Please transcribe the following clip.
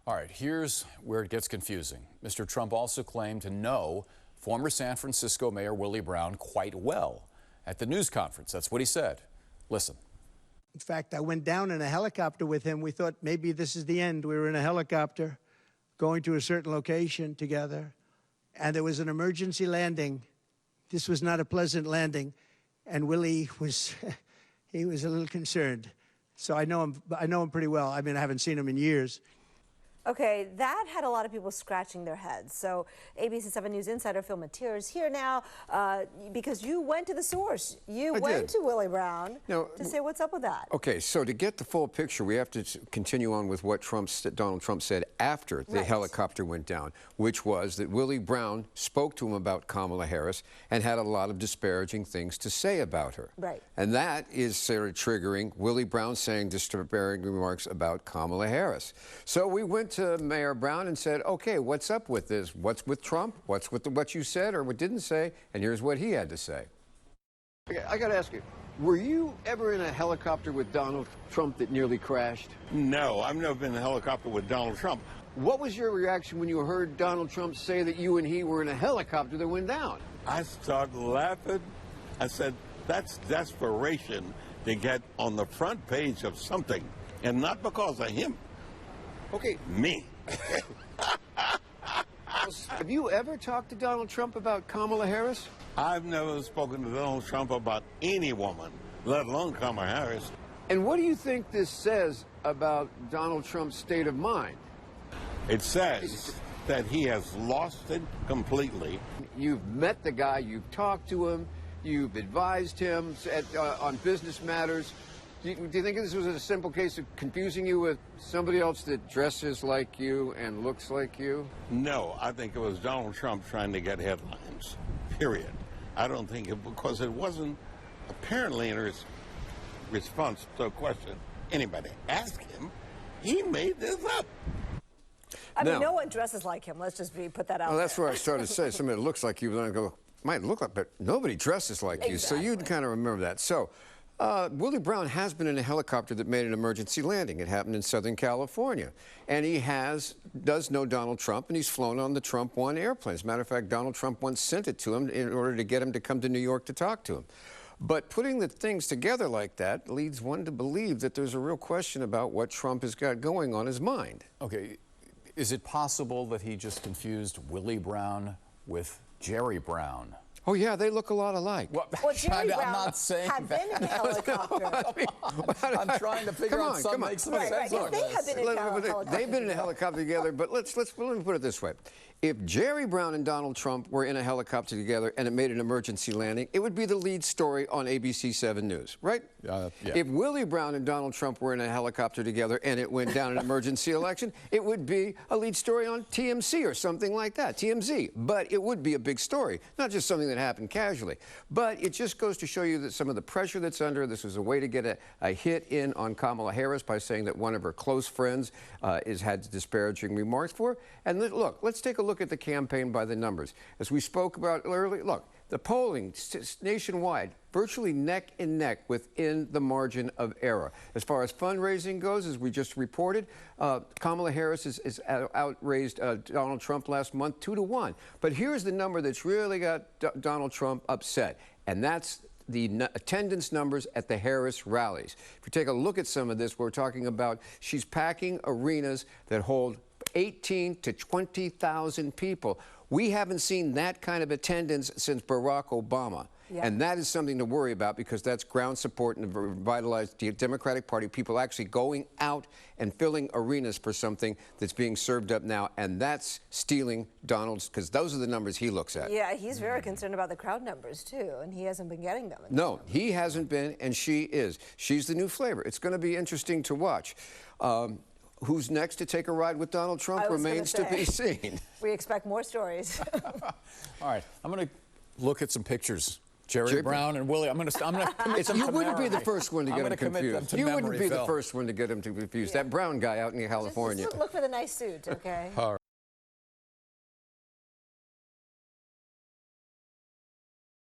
All right, here's where it gets confusing. Mr. Trump also claimed to know former San Francisco Mayor Willie Brown quite well. At the news conference, that's what he said. Listen. In fact, I went down in a helicopter with him. We thought maybe this is the end. We were in a helicopter going to a certain location together, and there was an emergency landing. This was not a pleasant landing, and Willie was, he was a little concerned. So I know him pretty well. I mean, I haven't seen him in years. Okay, that had a lot of people scratching their heads. So ABC 7 News insider Phil Mateer here now because you went to the source. You went to Willie Brown to say what's up with that. Okay, so to get the full picture, we have to continue on with what Donald Trump said after the helicopter went down, which was that Willie Brown spoke to him about Kamala Harris and had a lot of disparaging things to say about her. Right. And that is sort of triggering Willie Brown saying disparaging remarks about Kamala Harris. So we went to Mayor Brown and said, okay, what's up with this? What's with Trump? What's with what you said or what didn't say? And here's what he had to say. Okay, I got to ask you, were you ever in a helicopter with Donald Trump that nearly crashed? No, I've never been in a helicopter with Donald Trump. What was your reaction when you heard Donald Trump say that you and he were in a helicopter that went down? I started laughing. I said, that's desperation to get on the front page of something, and not because of him. Okay. Me. Have you ever talked to Donald Trump about Kamala Harris? I've never spoken to Donald Trump about any woman, let alone Kamala Harris. And what do you think this says about Donald Trump's state of mind? It says that he has lost it completely. You've met the guy, you've talked to him, you've advised him on business matters. Do you think this was a simple case of confusing you with somebody else that dresses like you and looks like you? No, I think it was Donald Trump trying to get headlines, period. I don't think it, because it wasn't apparently in his response to a question anybody asked him. He made this up. I mean, no one dresses like him. Let's just put that out there. That's where I started to say somebody that looks like you, and I go, might look like, but nobody dresses like you. So you'd kind of remember that. So Willie Brown has been in a helicopter that made an emergency landing. It happened in Southern California. And he does know Donald Trump, and he's flown on the Trump One airplane. As a matter of fact, Donald Trump once sent it to him in order to get him to come to New York to talk to him. But putting the things together like that leads one to believe that there's a real question about what Trump has got going on his mind. Okay, is it possible that he just confused Willie Brown with Jerry Brown? Oh, yeah, they look a lot alike. Well, Jerry Brown I'm not saying had been in a helicopter. I'm trying to figure out something that makes some sense. If they had been in a helicopter. They've been in a helicopter together, but let me put it this way. If Jerry Brown and Donald Trump were in a helicopter together and it made an emergency landing, it would be the lead story on ABC 7 News, right? Yeah. If Willie Brown and Donald Trump were in a helicopter together and it went down an emergency election, it would be a lead story on TMC or something like that, TMZ. But it would be a big story, not just something that happened casually. But it just goes to show you that some of the pressure that's under, this was a way to get a hit in on Kamala Harris by saying that one of her close friends has had disparaging remarks for her. And look, let's take a look at the campaign by the numbers. As we spoke about earlier, look, the polling nationwide, virtually neck and neck within the margin of error. As far as fundraising goes, as we just reported, Kamala Harris has outraised Donald Trump last month 2-1. But here's the number that's really got Donald Trump upset, and that's the attendance numbers at the Harris rallies. If you take a look at some of this, we're talking about she's packing arenas that hold 18 to 20,000 people. We haven't seen that kind of attendance since Barack Obama. Yeah. And that is something to worry about because that's ground support and revitalized the Democratic Party, people actually going out and filling arenas for something that's being served up now. And that's stealing Donald's, because those are the numbers he looks at. Yeah, he's very concerned about the crowd numbers, too, and he hasn't been getting them. No, he hasn't been, and she is. She's the new flavor. It's going to be interesting to watch. Who's next to take a ride with Donald Trump remains to be seen. We expect more stories. All right, I'm going to look at some pictures. Jerry Brown and Willie. I'm going to commit them You to wouldn't memory. be the first one to get him confused. You wouldn't be the first one to get him confused. That brown guy out in California. Just look for the nice suit, okay? All right.